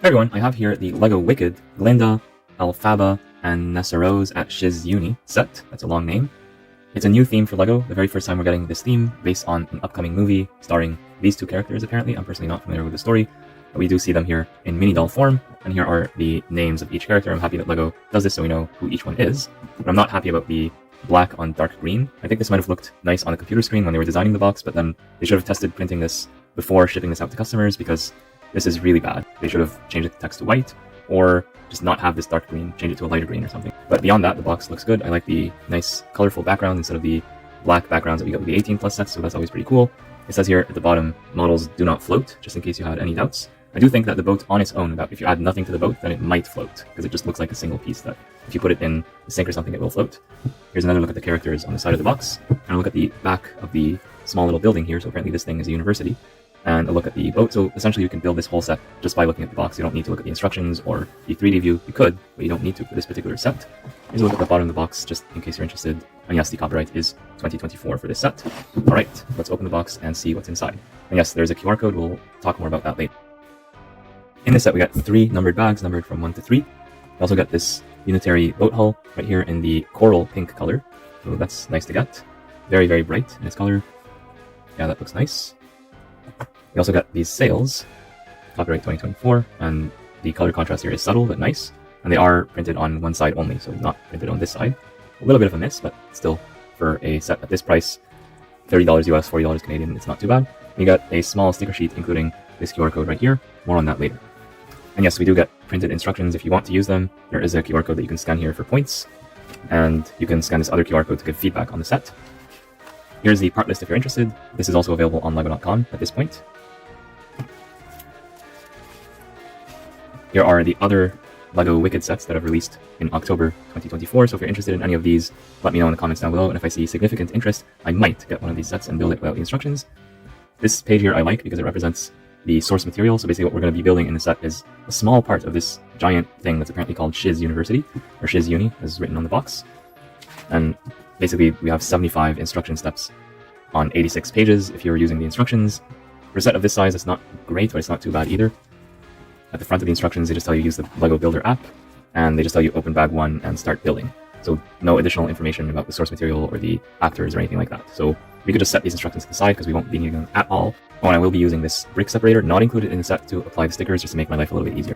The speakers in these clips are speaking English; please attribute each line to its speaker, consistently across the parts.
Speaker 1: Hey everyone, I have here the LEGO Wicked Glinda, Elphaba, and Nessarose at Shiz Uni set. That's a long name. It's a new theme for LEGO, the very first time we're getting this theme, based on an upcoming movie starring these two characters apparently. I'm personally not familiar with the story, but we do see them here in mini doll form, and here are the names of each character. I'm happy that LEGO does this so we know who each one is, but I'm not happy about the black on dark green. I think this might have looked nice on a computer screen when they were designing the box, but then they should have tested printing this before shipping this out to customers, because this is really bad. They should have changed the text to white, or just not have this dark green, change it to a lighter green or something. But beyond that, the box looks good. I like the nice colorful background instead of the black backgrounds that we got with the 18 plus sets, so that's always pretty cool. It says here at the bottom, models do not float, just in case you had any doubts. I do think that the boat on its own, if you add nothing to the boat, then it might float, because it just looks like a single piece that if you put it in the sink or something, it will float. Here's another look at the characters on the side of the box, and a look at the back of the small little building here. So apparently this thing is a university. And a look at the boat. So essentially you can build this whole set just by looking at the box. You don't need to look at the instructions or the 3D view. You could, but you don't need to for this particular set. Here's a look at the bottom of the box, just in case you're interested. And yes, the copyright is 2024 for this set. Alright, let's open the box and see what's inside. And yes, there's a QR code. We'll talk more about that later. In this set, we got 3 numbered bags, numbered from 1 to 3. We also got this unitary boat hull right here in the coral pink color. So that's nice to get. Very, very bright in its color. Yeah, that looks nice. We also got these sails, copyright 2024, and the color contrast here is subtle but nice, and they are printed on one side only, so not printed on this side. A little bit of a miss, but still, for a set at this price, $30 US, $40 Canadian, it's not too bad. We got a small sticker sheet including this QR code right here, more on that later. And yes, we do get printed instructions if you want to use them. There is a QR code that you can scan here for points, and you can scan this other QR code to give feedback on the set. Here's the part list if you're interested. This is also available on LEGO.com at this point. Here are the other LEGO Wicked sets that have released in October 2024, so if you're interested in any of these, let me know in the comments down below, and if I see significant interest, I might get one of these sets and build it without the instructions. This page here I like because it represents the source material, so basically what we're going to be building in the set is a small part of this giant thing that's apparently called Shiz University, or Shiz Uni, as written on the box. And basically we have 75 instruction steps on 86 pages if you're using the instructions. For a set of this size, it's not great, but it's not too bad either. At the front of the instructions, they just tell you use the LEGO Builder app, and they just tell you open bag 1 and start building. So no additional information about the source material or the actors or anything like that. So we could just set these instructions to the side because we won't be needing them at all. Oh, and I will be using this brick separator, not included in the set, to apply the stickers just to make my life a little bit easier.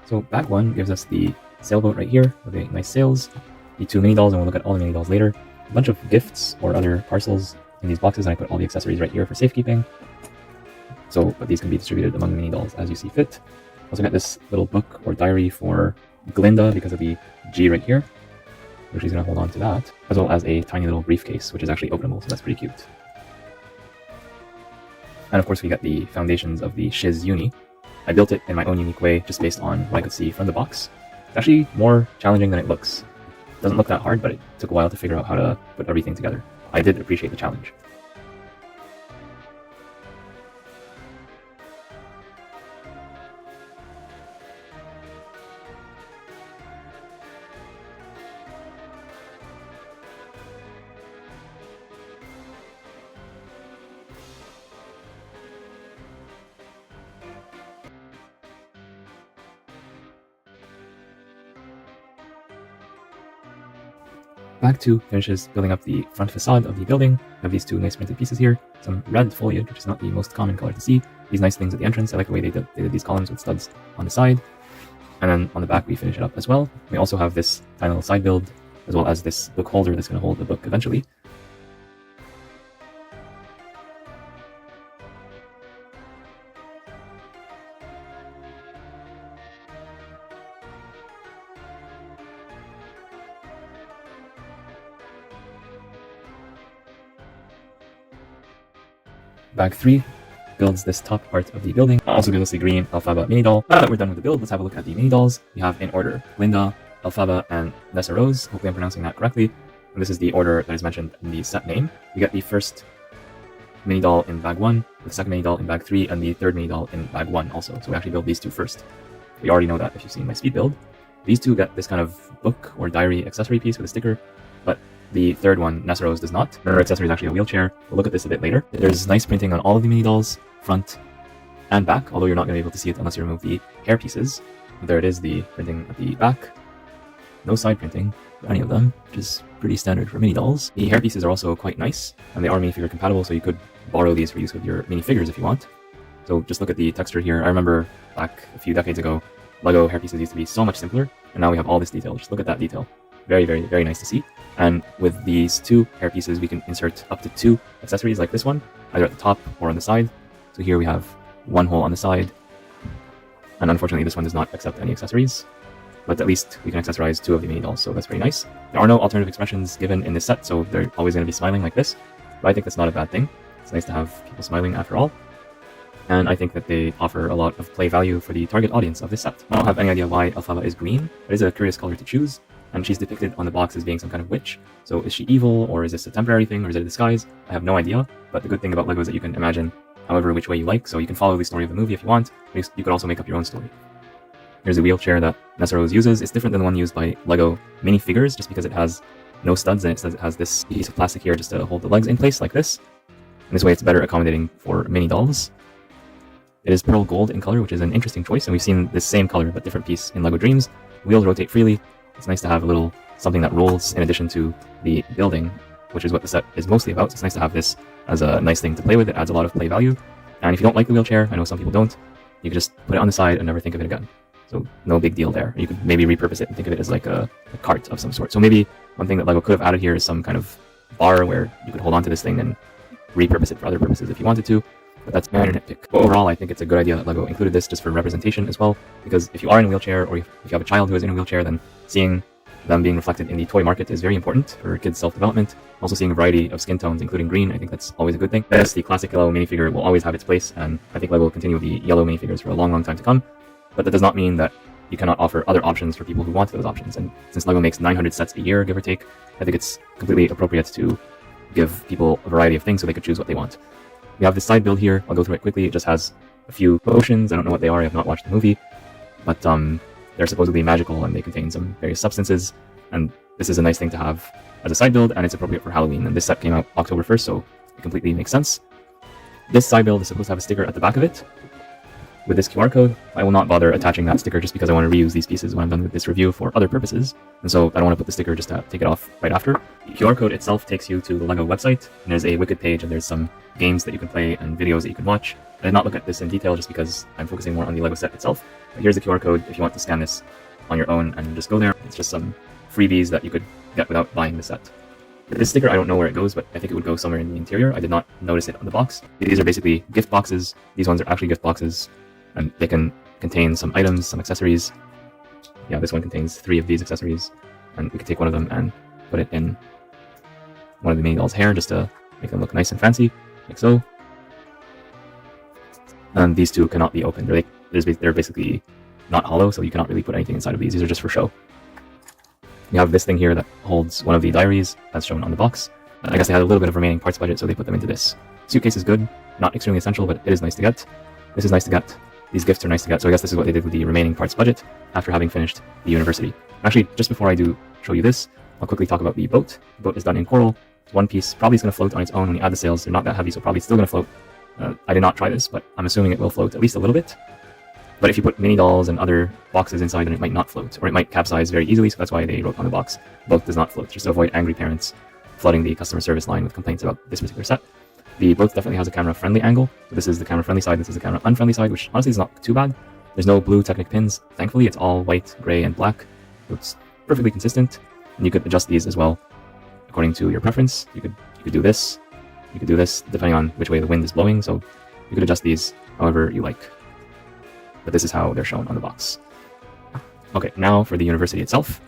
Speaker 1: So bag 1 gives us the sailboat right here with the nice sails, the 2 mini dolls, and we'll look at all the mini dolls later. A bunch of gifts or other parcels in these boxes, and I put all the accessories right here for safekeeping. But these can be distributed among the mini dolls as you see fit. Also got this little book or diary for Glinda because of the G right here, so she's going to hold on to that, as well as a tiny little briefcase, which is actually openable, so that's pretty cute. And of course we got the foundations of the Shiz Uni. I built it in my own unique way, just based on what I could see from the box. It's actually more challenging than it looks. It doesn't look that hard, but it took a while to figure out how to put everything together. I did appreciate the challenge. Bag 2 finishes building up the front facade of the building. I have these 2 nice printed pieces here. Some red foliage, which is not the most common color to see. These nice things at the entrance. I like the way they did these columns with studs on the side. And then on the back we finish it up as well. We also have this tiny little side build, as well as this book holder that's going to hold the book eventually. Bag 3 builds this top part of the building. Also gives us the green Elphaba mini doll. Now that we're done with the build, let's have a look at the mini dolls. We have in order Glinda, Elphaba, and Nessarose. Hopefully I'm pronouncing that correctly. And this is the order that is mentioned in the set name. We get the first mini doll in bag 1, the second mini doll in bag 3, and the third mini doll in bag 1 also. So we actually build these two first. We already know that if you've seen my speed build. These two get this kind of book or diary accessory piece with a sticker, but the third one, Nessarose, does not. Her accessory is actually a wheelchair. We'll look at this a bit later. There's nice printing on all of the mini dolls, front and back, although you're not going to be able to see it unless you remove the hair pieces. There it is, the printing at the back. No side printing for any of them, which is pretty standard for mini dolls. The hair pieces are also quite nice, and they are minifigure compatible, so you could borrow these for use with your minifigures if you want. So just look at the texture here. I remember back a few decades ago, LEGO hair pieces used to be so much simpler, and now we have all this detail. Just look at that detail. Very, very, very nice to see. And with these two hair pieces, we can insert up to 2 accessories like this one, either at the top or on the side. So here we have one hole on the side, and unfortunately this one does not accept any accessories, but at least we can accessorize 2 of the mini dolls, so that's very nice. There are no alternative expressions given in this set, so they're always going to be smiling like this, but I think that's not a bad thing. It's nice to have people smiling after all, and I think that they offer a lot of play value for the target audience of this set. I don't have any idea why Elphaba is green. It is a curious color to choose, and she's depicted on the box as being some kind of witch. So is she evil, or is this a temporary thing, or is it a disguise? I have no idea, but the good thing about LEGO is that you can imagine however which way you like, so you can follow the story of the movie if you want, but you could also make up your own story. Here's a wheelchair that Nessarose uses. It's different than the one used by LEGO minifigures, just because it has no studs, and it says it has this piece of plastic here just to hold the legs in place like this. And this way it's better accommodating for mini dolls. It is pearl gold in color, which is an interesting choice, and we've seen this same color but different piece in LEGO Dreams. Wheels rotate freely. It's nice to have a little something that rolls in addition to the building, which is what the set is mostly about. So it's nice to have this as a nice thing to play with. It adds a lot of play value. And if you don't like the wheelchair, I know some people don't, you can just put it on the side and never think of it again. So no big deal there. You could maybe repurpose it and think of it as like a cart of some sort. So maybe one thing that LEGO could have added here is some kind of bar where you could hold on to this thing and repurpose it for other purposes if you wanted to. But that's my internet pick. But overall, I think it's a good idea that LEGO included this just for representation as well, because if you are in a wheelchair, or if you have a child who is in a wheelchair, then seeing them being reflected in the toy market is very important for kids' self-development. Also seeing a variety of skin tones, including green, I think that's always a good thing. Yes, the classic yellow minifigure will always have its place, and I think LEGO will continue with the yellow minifigures for a long, long time to come. But that does not mean that you cannot offer other options for people who want those options. And since LEGO makes 900 sets a year, give or take, I think it's completely appropriate to give people a variety of things so they could choose what they want. We have this side build here. I'll go through it quickly. It just has a few potions. I don't know what they are. I have not watched the movie. But they're supposedly magical, and they contain some various substances. And this is a nice thing to have as a side build, and it's appropriate for Halloween. And this set came out October 1st, so it completely makes sense. This side build is supposed to have a sticker at the back of it with this QR code. I will not bother attaching that sticker just because I want to reuse these pieces when I'm done with this review for other purposes. And so I don't want to put the sticker just to take it off right after. The QR code itself takes you to the LEGO website, and there's a Wicked page, and there's some games that you can play and videos that you can watch. I did not look at this in detail just because I'm focusing more on the LEGO set itself. But here's the QR code if you want to scan this on your own and just go there. It's just some freebies that you could get without buying the set. This sticker, I don't know where it goes, but I think it would go somewhere in the interior. I did not notice it on the box. These are basically gift boxes. These ones are actually gift boxes, and they can contain some items, some accessories. Yeah, this one contains 3 of these accessories, and we could take one of them and put it in one of the mini dolls' hair just to make them look nice and fancy, like so. And these two cannot be opened. They're basically not hollow, so you cannot really put anything inside of these. These are just for show. We have this thing here that holds one of the diaries, as shown on the box. I guess they had a little bit of remaining parts budget, so they put them into this. Suitcase is good, not extremely essential, but it is nice to get. This is nice to get. These gifts are nice to get, so I guess this is what they did with the remaining parts budget after having finished the university. Actually, just before I do show you this, I'll quickly talk about the boat. The boat is done in coral. It's one piece. Probably is going to float on its own when you add the sails. They're not that heavy, so probably still going to float. I did not try this, but I'm assuming it will float at least a little bit. But if you put mini dolls and other boxes inside, then it might not float, or it might capsize very easily, so that's why they wrote on the box, boat does not float, just to avoid angry parents flooding the customer service line with complaints about this particular set. The boat definitely has a camera-friendly angle. So this is the camera-friendly side, this is the camera-unfriendly side, which honestly is not too bad. There's no blue Technic pins, thankfully. It's all white, gray, and black, so it's perfectly consistent. And you could adjust these as well according to your preference. You could do this, you could do this, depending on which way the wind is blowing, so you could adjust these however you like. But this is how they're shown on the box. Okay, now for the university itself.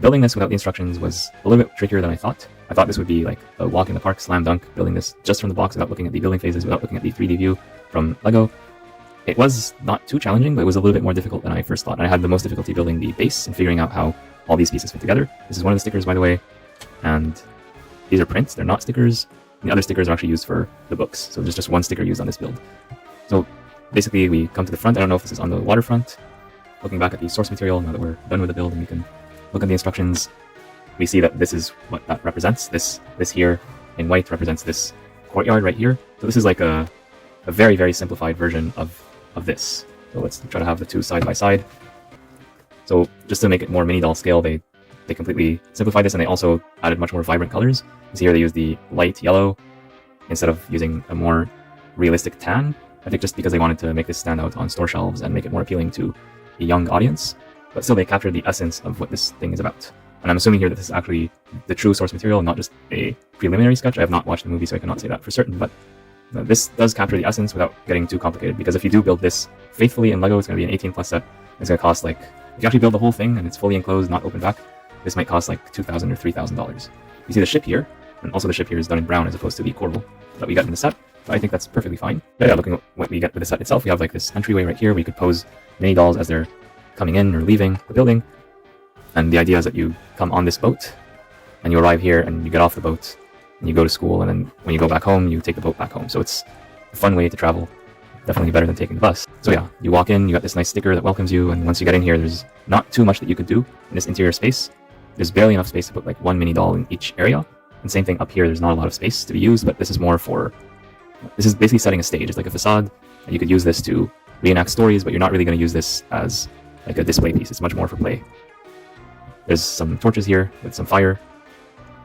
Speaker 1: building this without the instructions was a little bit trickier than I thought. I thought this would be like a walk in the park slam dunk, building this just from the box without looking at the building phases, without looking at the 3D view from LEGO. It was not too challenging, but it was a little bit more difficult than I first thought. And I had the most difficulty building the base and figuring out how all these pieces fit together. This is one of the stickers, by the way, and these are prints, they're not stickers. The other stickers are actually used for the books, so there's just one sticker used on this build. So basically we come to the front. I don't know if this is on the waterfront. Looking back at the source material, now that we're done with the build and we can look at the instructions, we see that this is what that represents. This here in white represents this courtyard right here. So this is like a very, very simplified version of this. So let's try to have the two side by side. So just to make it more mini doll scale, they completely simplified this, and they also added much more vibrant colors. You see here they use the light yellow instead of using a more realistic tan. I think just because they wanted to make this stand out on store shelves and make it more appealing to a young audience. But still, they captured the essence of what this thing is about. And I'm assuming here that this is actually the true source material, not just a preliminary sketch. I have not watched the movie, so I cannot say that for certain, but this does capture the essence without getting too complicated, because if you do build this faithfully in LEGO, it's going to be an 18+ set. It's going to cost, like, if you actually build the whole thing and it's fully enclosed, not open back, this might cost like $2,000 or $3,000. You see the ship here, and also the ship here is done in brown as opposed to the coral that we got in the set. So I think that's perfectly fine. But yeah, looking at what we get with the set itself, we have like this entryway right here where you could pose mini dolls as they're coming in or leaving the building. And the idea is that you come on this boat, and you arrive here, and you get off the boat, and you go to school, and then when you go back home, you take the boat back home. So it's a fun way to travel. Definitely better than taking the bus. So yeah, you walk in, you got this nice sticker that welcomes you, and once you get in here, there's not too much that you could do in this interior space. There's barely enough space to put like one mini doll in each area. And same thing up here, there's not a lot of space to be used, but this is more for, this is basically setting a stage. It's like a facade, and you could use this to reenact stories, but you're not really going to use this as like a display piece. It's much more for play. There's some torches here with some fire.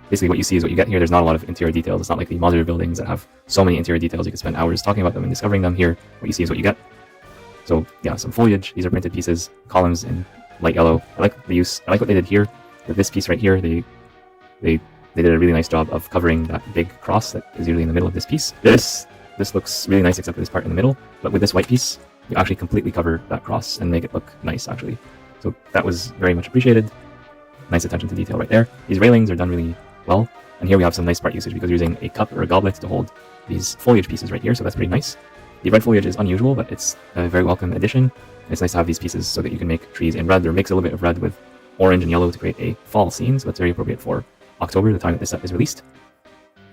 Speaker 1: Basically what you see is what you get here. There's not a lot of interior details. It's not like the modular buildings that have so many interior details. You could spend hours talking about them and discovering them. Here, what you see is what you get. So yeah, some foliage. These are printed pieces, columns in light yellow. I like what they did here with this piece right here. They did a really nice job of covering that big cross that is usually in the middle of this piece. This looks really nice except for this part in the middle, but with this white piece, you actually completely cover that cross and make it look nice actually. So that was very much appreciated. Nice attention to detail right there. These railings are done really well, and here we have some nice part usage because we're using a cup or a goblet to hold these foliage pieces right here, so that's pretty nice. The red foliage is unusual, but it's a very welcome addition. It's nice to have these pieces so that you can make trees in red, or mix a little bit of red with orange and yellow to create a fall scene, so that's very appropriate for October, the time that this set is released.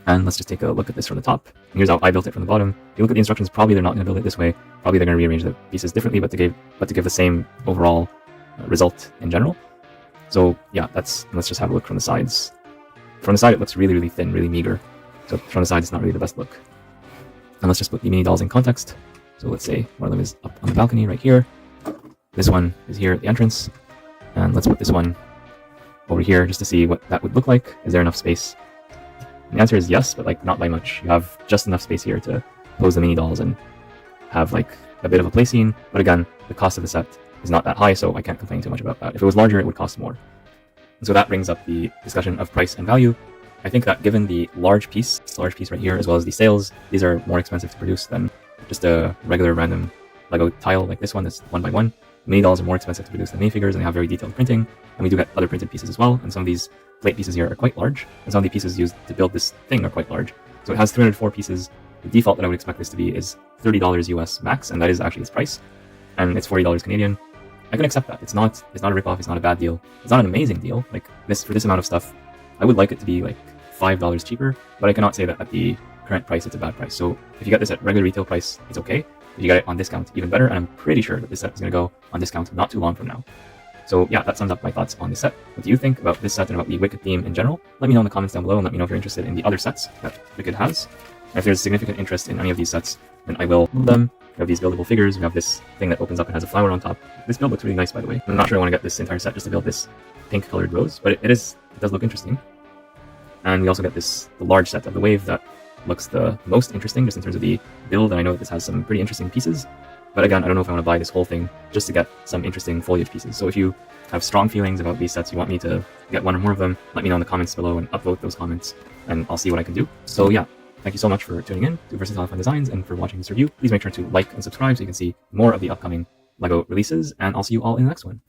Speaker 1: And let's just take a look at this from the top. And here's how I built it from the bottom. If you look at the instructions, probably they're not going to build it this way. Probably they're going to rearrange the pieces differently, but to give the same overall result in general. So yeah, let's just have a look from the sides. From the side, it looks really, really thin, really meager. So from the side, it's not really the best look. And let's just put the mini dolls in context. So let's say one of them is up on the balcony right here. This one is here at the entrance. And let's put this one over here just to see what that would look like. Is there enough space? And the answer is yes, but like not by much. You have just enough space here to pose the mini dolls and have like a bit of a play scene. But again, the cost of the set is not that high, so I can't complain too much about that. If it was larger, it would cost more. And so that brings up the discussion of price and value. I think that given the large piece right here, as well as the sales, these are more expensive to produce than just a regular random Lego tile like this one that's 1x1. Mini dolls are more expensive to produce than minifigures, and they have very detailed printing. And we do get other printed pieces as well, and some of these plate pieces here are quite large, and some of the pieces used to build this thing are quite large. So it has 304 pieces. The default that I would expect this to be is $30 US max, and that is actually its price. And it's $40 Canadian. I can accept that. It's not a ripoff, it's not a bad deal. It's not an amazing deal. Like this, for this amount of stuff, I would like it to be like $5 cheaper, but I cannot say that at the current price it's a bad price. So if you get this at regular retail price, it's okay. If you get it on discount, even better, and I'm pretty sure that this set is going to go on discount not too long from now. So yeah, that sums up my thoughts on this set. What do you think about this set and about the Wicked theme in general? Let me know in the comments down below, and let me know if you're interested in the other sets that Wicked has. And if there's significant interest in any of these sets, then I will build them. We have these buildable figures. We have this thing that opens up and has a flower on top. This build looks really nice, by the way. I'm not sure I want to get this entire set just to build this pink colored rose, but it does look interesting. And we also get the large set of the wave that looks the most interesting just in terms of the build, and I know that this has some pretty interesting pieces. But again, I don't know if I want to buy this whole thing just to get some interesting foliage pieces. So if you have strong feelings about these sets, you want me to get one or more of them, let me know in the comments below and upvote those comments, and I'll see what I can do. So yeah, thank you so much for tuning in to Versatile Fun Designs and for watching this review. Please make sure to like and subscribe so you can see more of the upcoming LEGO releases, and I'll see you all in the next one.